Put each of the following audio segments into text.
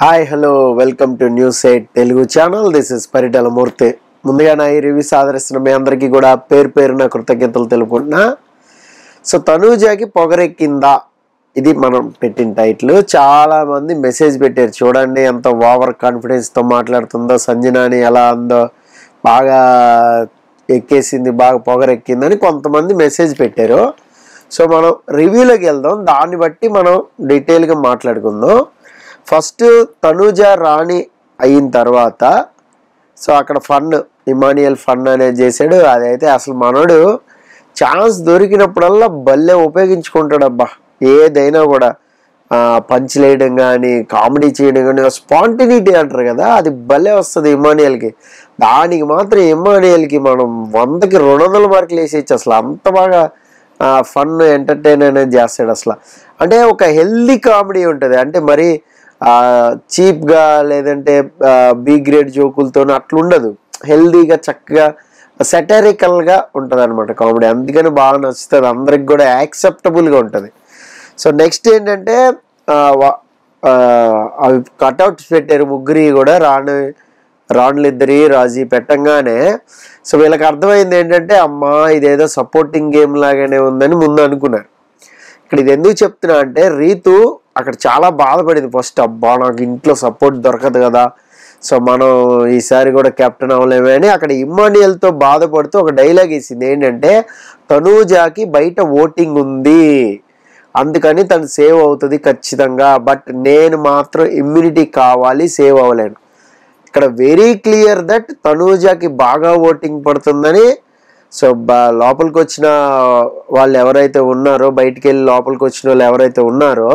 Hi hello welcome to news 8 Telugu channel. This is Paritala Murthy. ముందుగా నా ఈ రివ్యూస్ ఆదరిస్తున్న మీ అందరికీ కూడా పేరు పేరున కృతజ్ఞతలు తెలుపుకుంటున్నా. సో తనూజాకి పొగరెక్కిందా, ఇది మనం పెట్టిన టైటిల్. చాలా మంది మెసేజ్ పెట్టారు, చూడండి ఎంత ఓవర్ కాన్ఫిడెన్స్తో మాట్లాడుతుందో, సంజనాని ఎలా ఉందో, బాగా ఎక్కేసింది, బాగా పొగరెక్కిందని కొంతమంది మెసేజ్ పెట్టారు. సో మనం రివ్యూలోకి వెళ్దాం, దాన్ని బట్టి మనం డీటెయిల్గా మాట్లాడుకుందాం. ఫస్ట్ తనూజ రాణి అయిన తర్వాత సో అక్కడ ఫన్, ఇమానియల్ ఫన్ అనేది చేశాడు. అదైతే అసలు మనోడు ఛాన్స్ దొరికినప్పుడల్లా భలే ఉపయోగించుకుంటాడు అబ్బా. ఏదైనా కూడా పంచ్ వేయడం కానీ, కామెడీ చేయడం కానీ, స్పాంటినిటీ అంటారు కదా, అది భలే వస్తుంది ఇమానియల్కి. దానికి మాత్రం ఇమానియల్కి మనం 100కి 200 మార్కులు వేసేయచ్చు. అసలు అంత బాగా ఫన్ ఎంటర్టైన్ అనేది చేస్తాడు. అసలు అంటే ఒక హెల్దీ కామెడీ ఉంటుంది, అంటే మరి చీప్గా లేదంటే బి గ్రేడ్ జోకులతో అట్లా ఉండదు. హెల్దీగా చక్కగా సెటరికల్గా ఉంటుంది అనమాట కామెడీ. అందుకని బాగా నచ్చుతుంది, అందరికి కూడా యాక్సెప్టబుల్గా ఉంటుంది. సో నెక్స్ట్ ఏంటంటే అవి కట్అవుట్స్ పెట్టారు ముగ్గురి కూడా, రాణులిద్దరి రాజీ పెట్టంగానే. సో వీళ్ళకి అర్థమైంది ఏంటంటే అమ్మా ఇదేదో సపోర్టింగ్ గేమ్ లాగానే ఉందని ముందు అనుకున్నారు. ఇక్కడ ఇది ఎందుకు చెప్తున్నా అంటే, రీతు అక్కడ చాలా బాధపడింది ఫస్ట్. అబ్బా నాకు ఇంట్లో సపోర్ట్ దొరకదు కదా, సో మనం ఈసారి కూడా కెప్టెన్ అవ్వలేమే అని అక్కడ ఇమ్మాన్యుయల్తో బాధపడుతూ ఒక డైలాగ్ వేసింది. ఏంటంటే తనూజాకి బయట ఓటింగ్ ఉంది, అందుకని తను సేవ్ అవుతుంది ఖచ్చితంగా, బట్ నేను మాత్రం ఇమ్యూనిటీ కావాలి, సేవ్ అవ్వలేను. ఇక్కడ వెరీ క్లియర్ దట్ తనూజాకి బాగా ఓటింగ్ పడుతుందని. సో లోపలికి వచ్చిన వాళ్ళు ఎవరైతే ఉన్నారో, బయటికి వెళ్ళి లోపలికి వచ్చిన వాళ్ళు ఎవరైతే ఉన్నారో,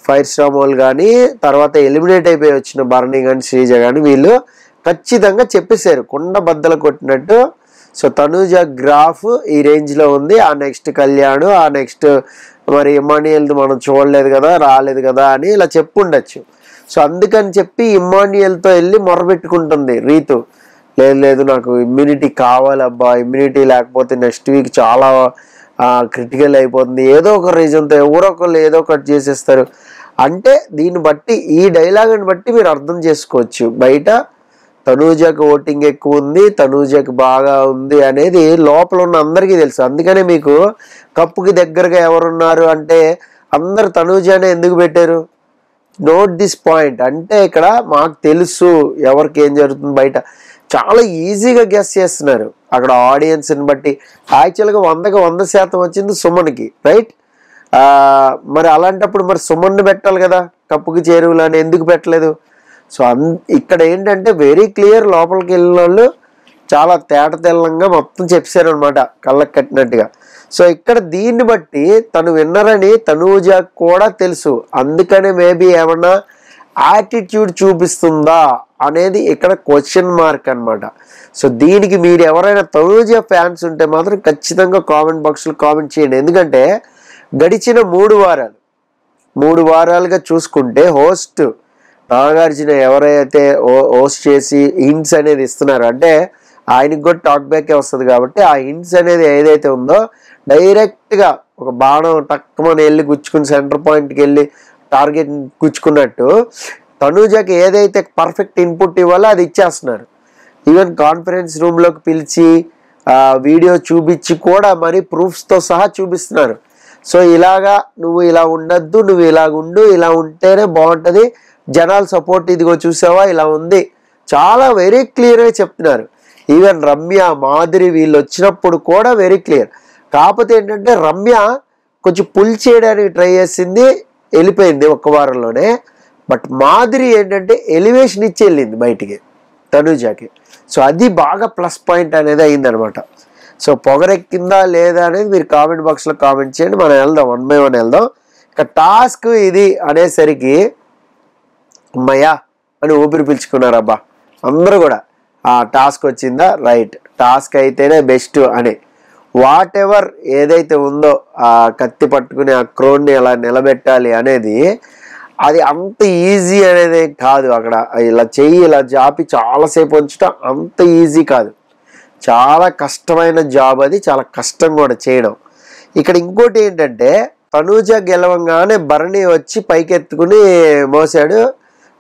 ఫైర్ స్టామ్ వాళ్ళు కానీ, తర్వాత ఎలిమినేట్ అయిపోయి వచ్చిన భరణి కానీ, శ్రీజ కానీ, వీళ్ళు ఖచ్చితంగా చెప్పేశారు కుండ బద్దలు కొట్టినట్టు. సో తనూజ గ్రాఫ్ ఈ రేంజ్లో ఉంది, ఆ నెక్స్ట్ కళ్యాణ్, ఆ నెక్స్ట్ మరి ఇమాన్యుయల్ది మనం చూడలేదు కదా, రాలేదు కదా అని ఇలా చెప్పుండొచ్చు. సో అందుకని చెప్పి ఇమాన్యుయల్తో వెళ్ళి మొరబెట్టుకుంటుంది రీతు. లేదు నాకు ఇమ్యూనిటీ కావాలబ్బా, ఇమ్యూనిటీ లేకపోతే నెక్స్ట్ వీక్ చాలా క్రిటికల్ అయిపోతుంది, ఏదో ఒక రీజన్తో ఎవరో ఒకళ్ళు ఏదో ఒకటి చేసేస్తారు అంటే. దీన్ని బట్టి, ఈ డైలాగ్ని బట్టి మీరు అర్థం చేసుకోవచ్చు బయట తనూజాకి ఓటింగ్ ఎక్కువ ఉంది, తనూజాకి బాగా ఉంది అనేది లోపల ఉన్న అందరికీ తెలుసు. అందుకనే మీకు కప్పుకి దగ్గరగా ఎవరున్నారు అంటే అందరు తనూజానే ఎందుకు పెట్టారు. Note this point. అంటే ఇక్కడ మాకు తెలుసు ఎవరికి ఏం జరుగుతుంది బయట, చాలా ఈజీగా గెస్ చేస్తున్నారు అక్కడ ఆడియన్స్ని బట్టి. యాక్చువల్గా 100కి 100% వచ్చింది సుమన్కి, రైట్? మరి అలాంటప్పుడు మరి సుమన్ని పెట్టాలి కదా కప్పుకి చేరువులు అని, ఎందుకు పెట్టలేదు? సో ఇక్కడ ఏంటంటే వెరీ క్లియర్, లోపలికి వెళ్ళిన వాళ్ళు చాలా తేటతెల్లంగా మొత్తం చెప్పారు అనమాట, కళ్ళకి కట్టినట్టుగా. సో ఇక్కడ దీన్ని బట్టి తను విన్నరని తనూజ కూడా తెలుసు, అందుకనే మేబీ ఏమన్నా యాటిట్యూడ్ చూపిస్తుందా అనేది ఇక్కడ క్వశ్చన్ మార్క్ అనమాట. సో దీనికి మీరు ఎవరైనా తనూజ ఫ్యాన్స్ ఉంటే మాత్రం ఖచ్చితంగా కామెంట్ బాక్స్లో కామెంట్ చేయండి. ఎందుకంటే గడిచిన 3 వారాలుగా చూసుకుంటే హోస్ట్ నాగార్జున ఎవరైతే హోస్ట్ చేసి హింట్స్ అనేది ఇస్తున్నారు, అంటే ఆయనకి కూడా టాక్ బ్యాకే వస్తుంది కాబట్టి ఆ హింట్స్ అనేది ఏదైతే ఉందో డైరెక్ట్గా ఒక బాణం టక్కుమని వెళ్ళి గుచ్చుకుని సెంటర్ పాయింట్కి వెళ్ళి టార్గెట్ గుచ్చుకున్నట్టు తనూజాకి ఏదైతే పర్ఫెక్ట్ ఇన్పుట్ ఇవ్వాలో అది ఇచ్చేస్తున్నారు. ఈవెన్ కాన్ఫరెన్స్ రూమ్లోకి పిలిచి వీడియో చూపించి కూడా మరి ప్రూఫ్స్తో సహా చూపిస్తున్నారు. సో ఇలాగా నువ్వు ఇలా ఉండద్దు, నువ్వు ఇలాగ ఉండు, ఇలా ఉంటేనే బాగుంటుంది, జనాల సపోర్ట్ ఇదిగో చూసావా ఇలా ఉంది, చాలా వెరీ క్లియర్గా చెప్తున్నారు. ఈవెన్ రమ్య, మాధురి వీళ్ళు వచ్చినప్పుడు కూడా వెరీ క్లియర్. కాకపోతే ఏంటంటే రమ్య కొంచెం పుల్ చేయడానికి ట్రై చేసింది, వెళ్ళిపోయింది ఒక్క వారంలోనే. బట్ మాధురి ఏంటంటే ఎలివేషన్ ఇచ్చి వెళ్ళింది బయటికి తనూజాకి. సో అది బాగా ప్లస్ పాయింట్ అనేది అయిందనమాట. సో పొగరెక్కిందా లేదా అనేది మీరు కామెంట్ బాక్స్లో కామెంట్ చేయండి. మనం వెళ్దాం, 1 by 1 వెళ్దాం. ఇక టాస్క్ ఇది అనేసరికి అమ్మయ్యా అని ఊపిరి పీల్చుకున్నారబ్బా అందరూ కూడా. ఆ టాస్క్ వచ్చిందా, రైట్, టాస్క్ అయితేనే బెస్ట్ అని. వాట్ ఎవర్ ఏదైతే ఉందో ఆ కత్తి పట్టుకుని ఆ క్రోన్ని ఎలా నిలబెట్టాలి అనేది, అది అంత ఈజీ అనేది కాదు. అక్కడ ఇలా చెయ్యి ఇలా జాపి చాలాసేపు ఉంచడం అంత ఈజీ కాదు, చాలా కష్టమైన జాబ్ అది, చాలా కష్టం కూడా చేయడం. ఇక్కడ ఇంకోటి ఏంటంటే తనూజ గెలవంగానే భరణి వచ్చి పైకెత్తుకుని మోసాడు,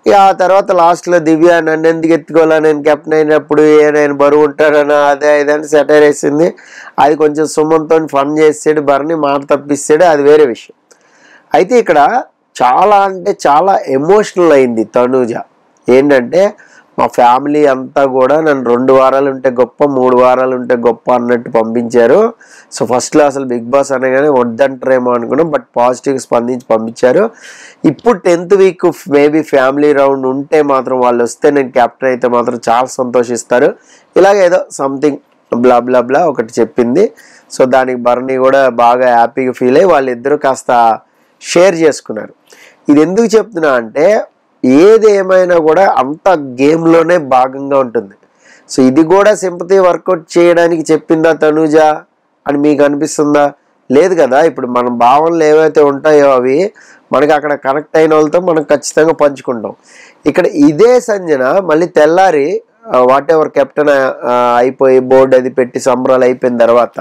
ఇక ఆ తర్వాత లాస్ట్లో దివ్య నన్ను ఎందుకు ఎత్తుకోవాలా, నేను కెప్టెన్ అయినప్పుడు నేను బరువు ఉంటాడని అదే ఇదని సెటైర్ వేసింది. అది కొంచెం సుమంతో ఫన్ చేసాడు, బర్ని మాట తప్పిస్తాడు, అది వేరే విషయం. అయితే ఇక్కడ చాలా అంటే చాలా ఎమోషనల్ అయింది తనూజ. ఏంటంటే మా ఫ్యామిలీ అంతా కూడా నన్ను 2 వారాలు ఉంటే గొప్ప, 3 వారాలు ఉంటే గొప్ప అన్నట్టు పంపించారు. సో ఫస్ట్లో అసలు బిగ్ బాస్ అనగానే వద్దంటారేమో అనుకున్నాం, బట్ పాజిటివ్గా స్పందించి పంపించారు. ఇప్పుడు 10th week maybe family round ఉంటే మాత్రం వాళ్ళు వస్తే నేను కెప్టెన్ అయితే మాత్రం చాలా సంతోషిస్తారు. ఇలాగేదో సంథింగ్ బ్లా బ్లా బ్లా ఒకటి చెప్పింది. సో దానికి బర్నీ కూడా బాగా హ్యాపీగా ఫీల్ అయ్యి వాళ్ళిద్దరూ కాస్త షేర్ చేసుకున్నారు. ఇది ఎందుకు చెప్తున్నా అంటే ఏది ఏమైనా కూడా అంత గేమ్లోనే భాగంగా ఉంటుంది. సో ఇది కూడా సింపతి వర్కౌట్ చేయడానికి చెప్పిందా తనూజ అని మీకు అనిపిస్తుందా? లేదు కదా. ఇప్పుడు మన భావనలు ఏవైతే ఉంటాయో అవి మనకి అక్కడ కనెక్ట్ అయిన వాళ్ళతో మనం ఖచ్చితంగా పంచుకుంటాం. ఇక్కడ ఇదే సంజన మళ్ళీ తెల్లారి వాట్ ఎవర్ కెప్టెన్ అయిపోయి బోర్డు అది పెట్టి సంబరాలు అయిపోయిన తర్వాత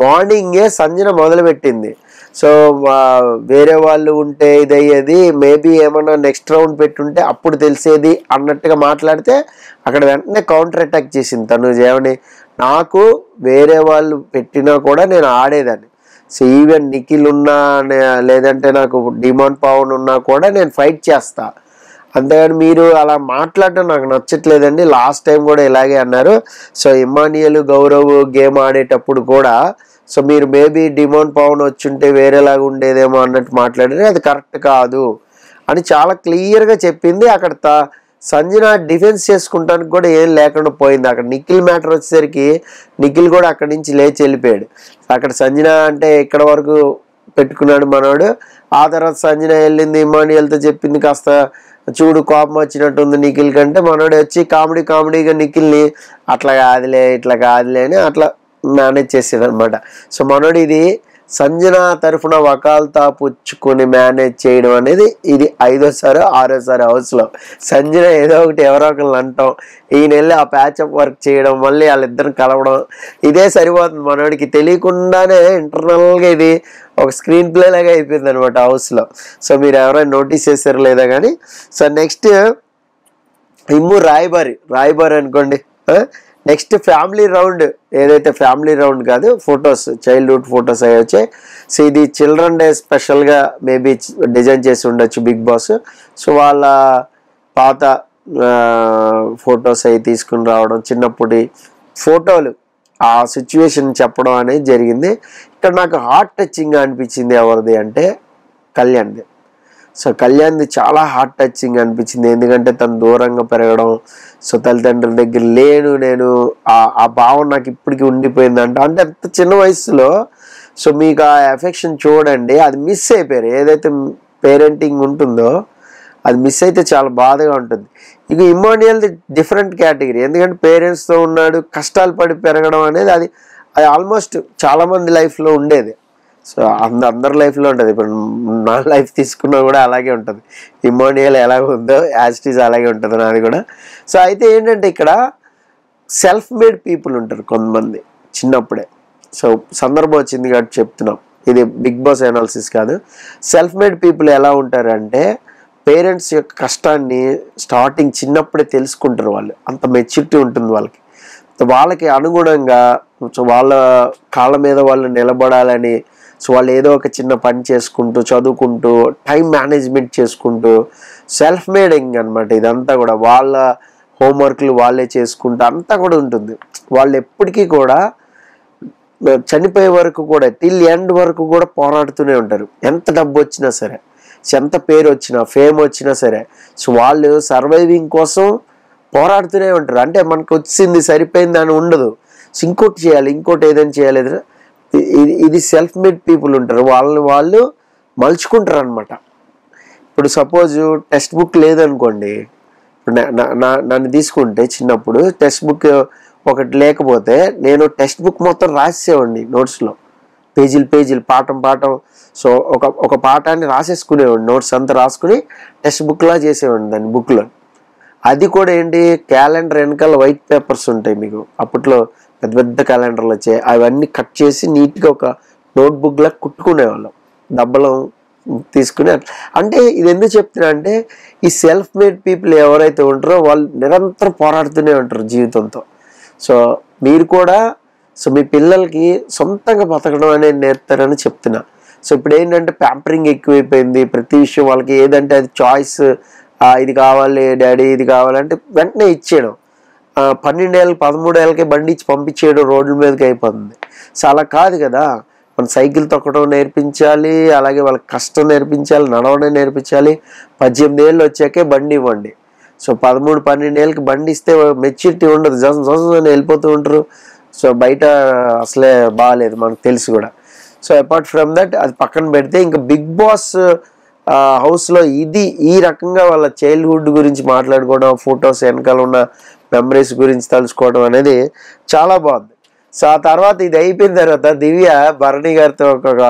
మార్నింగే సంజన మొదలుపెట్టింది. సో వేరే వాళ్ళు ఉంటే ఇది అయ్యేది, మేబీ ఏమన్నా నెక్స్ట్ రౌండ్ పెట్టుంటే అప్పుడు తెలిసేది అన్నట్టుగా మాట్లాడితే అక్కడ వెంటనే కౌంటర్ అటాక్ చేసింది తనూజ. ఏమని, నాకు వేరే వాళ్ళు పెట్టినా కూడా నేను ఆడేదాన్ని. సో ఈవెన్ నిఖిల్ ఉన్నా లేదంటే నాకు డిమాండ్ పవన్ ఉన్నా కూడా నేను ఫైట్ చేస్తా, అంతేగాని మీరు అలా మాట్లాడటం నాకు నచ్చట్లేదండి. లాస్ట్ టైం కూడా ఇలాగే అన్నారు. సో ఇమానియల్ గౌరవ్ గేమ్ ఆడేటప్పుడు కూడా సో మీరు మేబీ డిమాండ్ పవన్ వచ్చుంటే వేరేలాగా ఉండేదేమో అన్నట్టు మాట్లాడారు, అది కరెక్ట్ కాదు అని చాలా క్లియర్గా చెప్పింది. అక్కడ సంజన డిఫెన్స్ చేసుకుంటానికి కూడా ఏం లేకుండా పోయింది. అక్కడ నిఖిల్ మ్యాటర్ వచ్చేసరికి నిఖిల్ కూడా అక్కడి నుంచి లేచి వెళ్ళిపోయాడు. అక్కడ సంజన అంటే ఇక్కడ వరకు పెట్టుకున్నాడు మనోడు. ఆ తర్వాత సంజన వెళ్ళింది ఇమానియల్తో చెప్పింది, కాస్త చూడు కోపం వచ్చినట్టుంది నిఖిల్ కంటే, మనోడు వచ్చి కామెడీగా నిఖిల్ని అట్లా కాదులే ఇట్లా కాదులే అని అట్లా మేనేజ్ చేసాడు అనమాట. సో మనోడు ఇది సంజన తరఫున వకాల్తా పుచ్చుకొని మేనేజ్ చేయడం అనేది ఇది 5వ సారి 6వ సారి హౌస్లో. సంజన ఏదో ఒకటి ఎవరో ఒకరిని అంటాం, ఈయన వెళ్ళి ఆ ప్యాచప్ వర్క్ చేయడం, మళ్ళీ వాళ్ళిద్దరిని కలవడం, ఇదే సరిపోతుంది మనోడికి. తెలియకుండానే ఇంటర్నల్గా ఇది ఒక స్క్రీన్ ప్లే లాగా అయిపోయింది అనమాట హౌస్లో. సో మీరు ఎవరైనా నోటీస్ చేశారు లేదా కానీ. సో నెక్స్ట్ ఇమ్ము రాయబారి అనుకోండి. నెక్స్ట్ ఫ్యామిలీ రౌండ్, ఏదైతే ఫ్యామిలీ రౌండ్ కాదు ఫొటోస్, చైల్డ్హుడ్ ఫొటోస్ అవి వచ్చాయి. సో ఇది చిల్డ్రన్ డే స్పెషల్గా మేబీ డిజైన్ చేసి ఉండొచ్చు బిగ్ బాస్. సో వాళ్ళ పాత ఫొటోస్ అవి తీసుకుని రావడం, చిన్నప్పటి ఫోటోలు, ఆ సిచ్యువేషన్ చెప్పడం అనేది జరిగింది. ఇక్కడ నాకు హార్ట్ టచింగ్గా అనిపించింది ఎవరిది అంటే కళ్యాణ్ది. సో కళ్యాణ్ది చాలా హార్ట్ టచింగ్ అనిపించింది. ఎందుకంటే తను దూరంగా పెరగడం, సో తల్లిదండ్రుల దగ్గర లేను నేను, ఆ భావం నాకు ఇప్పటికీ ఉండిపోయిందంట. అంటే అంత చిన్న వయసులో సో మీకు ఆ ఎఫెక్షన్ చూడండి, అది మిస్ అయిపోయారు. ఏదైతే పేరెంటింగ్ ఉంటుందో అది మిస్ అయితే చాలా బాధగా ఉంటుంది. ఇక ఇమానియల్ది డిఫరెంట్ కేటగిరీ, ఎందుకంటే పేరెంట్స్తో ఉన్నాడు, కష్టాలు పడి పెరగడం అనేది అది ఆల్మోస్ట్ చాలామంది లైఫ్లో ఉండేది. సో అందరి లైఫ్లో ఉంటుంది. ఇప్పుడు నా లైఫ్ తీసుకున్నా కూడా అలాగే ఉంటుంది. ఇమోనియల్ ఎలాగ ఉందో యాజిటీస్ అలాగే ఉంటుంది నాది కూడా. సో అయితే ఏంటంటే ఇక్కడ సెల్ఫ్ మేడ్ పీపుల్ ఉంటారు కొంతమంది చిన్నప్పుడే. సో సందర్భం వచ్చింది కాబట్టి చెప్తున్నాం, ఇది బిగ్ బాస్ అనాలిసిస్ కాదు. సెల్ఫ్ మేడ్ పీపుల్ ఎలా ఉంటారంటే పేరెంట్స్ యొక్క కష్టాన్ని స్టార్టింగ్ చిన్నప్పుడే తెలుసుకుంటారు. వాళ్ళు అంత మెచ్యూరిటీ ఉంటుంది వాళ్ళకి. వాళ్ళకి అనుగుణంగా సో వాళ్ళ కాళ్ళ మీద వాళ్ళు నిలబడాలని సో వాళ్ళు ఏదో ఒక చిన్న పని చేసుకుంటూ, చదువుకుంటూ, టైం మేనేజ్మెంట్ చేసుకుంటూ, సెల్ఫ్ మేడింగ్ అనమాట ఇదంతా కూడా. వాళ్ళ హోంవర్క్లు వాళ్ళే చేసుకుంటూ అంతా కూడా ఉంటుంది. వాళ్ళు ఎప్పటికీ కూడా చనిపోయే వరకు కూడా టిల్ ఎండ్ వరకు కూడా పోరాడుతూనే ఉంటారు. ఎంత డబ్బు వచ్చినా సరే, ఎంత పేరు వచ్చినా, ఫేమ్ వచ్చినా సరే, సో వాళ్ళు సర్వైవింగ్ కోసం పోరాడుతూనే ఉంటారు. అంటే మనకు వచ్చింది సరిపోయింది అని ఉండదు. సో ఇంకోటి చేయాలి, ఇంకోటి ఏదైనా చేయాలి. ఇది సెల్ఫ్ మేడ్ పీపుల్ ఉంటారు. వాళ్ళు మలుచుకుంటారు అనమాట. ఇప్పుడు సపోజ్ టెక్స్ట్ బుక్ లేదనుకోండి, ఇప్పుడు నన్ను తీసుకుంటే చిన్నప్పుడు టెక్స్ట్ బుక్ ఒకటి లేకపోతే నేను టెక్స్ట్ బుక్ మొత్తం రాసేవాడిని నోట్స్లో, పేజీలు పాఠం. సో ఒక పాఠాన్ని రాసేసుకునేవాడిని, నోట్స్ అంతా రాసుకుని టెక్స్ట్ బుక్లా చేసేవాడిని దాన్ని బుక్లో. అది కూడా ఏంటి, క్యాలెండర్ వెనకాల వైట్ పేపర్స్ ఉంటాయి మీకు అప్పట్లో, పెద్ద క్యాలెండర్లు వచ్చాయి. అవన్నీ కట్ చేసి నీట్గా ఒక నోట్బుక్లా కుట్టుకునేవాళ్ళం. దబ్బలం తీసుకుని అంటే ఇది ఎందుకు చెప్తున్నా అంటే ఈ సెల్ఫ్ మేడ్ పీపుల్ ఎవరైతే ఉంటారో వాళ్ళు నిరంతరం పోరాడుతూనే ఉంటారు జీవితంతో. సో మీరు కూడా సో మీ పిల్లలకి సొంతంగా బతకడం అనేది నేర్పుతారని చెప్తున్నా. సో ఇప్పుడు ఏంటంటే ప్యాంపరింగ్ ఎక్కువైపోయింది, ప్రతి విషయం వాళ్ళకి ఏదంటే అది చాయిస్, ఇది కావాలి డాడీ ఇది కావాలంటే వెంటనే ఇచ్చేయడం, 12 ఏళ్ళకి 13 ఏళ్ళకి బండి ఇచ్చి పంపించేయడం రోడ్ల మీదకి అయిపోతుంది. సో అలా కాదు కదా, మనం సైకిల్ తొక్కడం నేర్పించాలి, అలాగే వాళ్ళకి కష్టం నేర్పించాలి, నడవడం నేర్పించాలి. 18 ఏళ్ళు వచ్చాకే బండి ఇవ్వండి. సో 13, 12 ఏళ్ళకి బండి ఇస్తే మెచ్యూరిటీ ఉండదు, అని వెళ్ళిపోతూ ఉంటారు. సో బయట అసలే బాగాలేదు మనకు తెలుసు కూడా. సో అపార్ట్ ఫ్రమ్ దట్ అది పక్కన పెడితే ఇంకా బిగ్ బాస్ హౌస్లో ఈ రకంగా వాళ్ళ చైల్డ్హుడ్ గురించి మాట్లాడుకోవడం, ఫొటోస్ వెనకాల ఉన్న మెమరీస్ గురించి తెలుసుకోవడం అనేది చాలా బాగుంది. సో ఆ తర్వాత ఇది అయిపోయిన తర్వాత దివ్య భరణి గారితో ఒక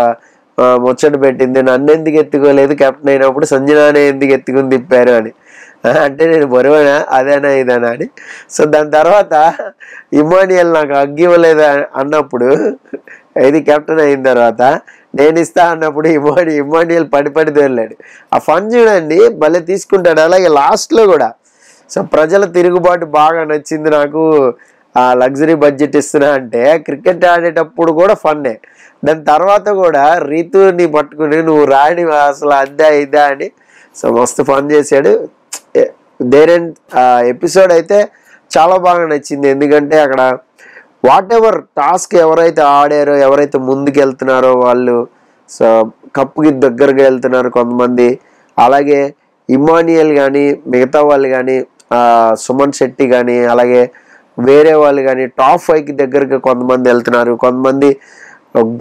ముచ్చట పెట్టింది, నన్ను ఎందుకు ఎత్తుకోలేదు కెప్టెన్ అయినప్పుడు, సంజనానే ఎందుకు ఎత్తుకుని తిప్పారు అని. అంటే నేను బరువేనా అదేనా ఇదేనా అని. సో దాని తర్వాత ఇమానియల్ నాకు అగ్గి ఇవ్వలేదు అన్నప్పుడు, ఇది కెప్టెన్ అయిన తర్వాత నేను ఇస్తా అన్నప్పుడు ఇమానియల్ పడి దొరలేడు. ఆ ఫన్ చూడండి భలే తీసుకుంటాడు. అలాగే లాస్ట్లో కూడా సో ప్రజల తిరుగుబాటు బాగా నచ్చింది నాకు, లగ్జరీ బడ్జెట్ ఇస్తున్నా అంటే క్రికెట్ ఆడేటప్పుడు కూడా ఫన్నే. దాని తర్వాత కూడా రీతుని పట్టుకుని నువ్వు రాని అసలు అద్దా ఇద్దా అని సో మస్తు ఫన్ చేశాడు. ఎపిసోడ్ అయితే చాలా బాగా నచ్చింది. ఎందుకంటే అక్కడ వాట్ ఎవర్ టాస్క్ ఎవరైతే ఆడారో, ఎవరైతే ముందుకు వెళ్తున్నారో వాళ్ళు సో కప్పుకి దగ్గరగా వెళ్తున్నారు కొంతమంది. అలాగే ఇమానియల్ కానీ మిగతా వాళ్ళు కానీ, సుమన్ శెట్టి కానీ, అలాగే వేరే వాళ్ళు కానీ టాప్ 5కి దగ్గరగా కొంతమంది వెళ్తున్నారు. కొంతమంది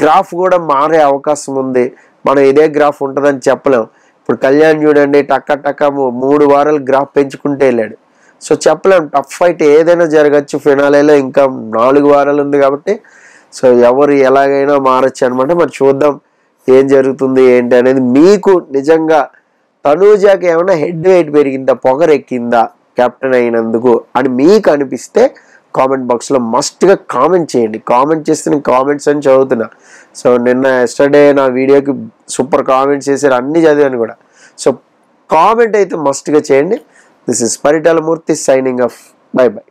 గ్రాఫ్ కూడా మారే అవకాశం ఉంది, మనం ఇదే గ్రాఫ్ ఉంటుందని చెప్పలేం. ఇప్పుడు కళ్యాణ్ చూడండి టక్క 3 వారాలు గ్రాఫ్ పెంచుకుంటే వెళ్ళాడు. సో చెప్పలేం, టఫ్ ఫైట్ ఏదైనా జరగచ్చు. ఫినాలేలో ఇంకా 4 వారాలు ఉంది కాబట్టి సో ఎవరు ఎలాగైనా మారచ్చు అనమాట. మరి చూద్దాం ఏం జరుగుతుంది ఏంటి అనేది. మీకు నిజంగా తనూజాకి ఏమైనా హెడ్ వెయిట్ పెరిగిందా, పొగరెక్కిందా కెప్టెన్ అయినందుకు అని మీకు అనిపిస్తే కామెంట్ బాక్స్లో మస్ట్గా కామెంట్ చేయండి. కామెంట్ చేస్తే నేను కామెంట్స్ అని చదువుతున్నా. సో ఎస్టర్డే నా వీడియోకి సూపర్ కామెంట్స్ చేశారు, అన్నీ చదివాను కూడా. సో కామెంట్ అయితే మస్ట్గా చేయండి. This is Paritala Murthy signing off. By by.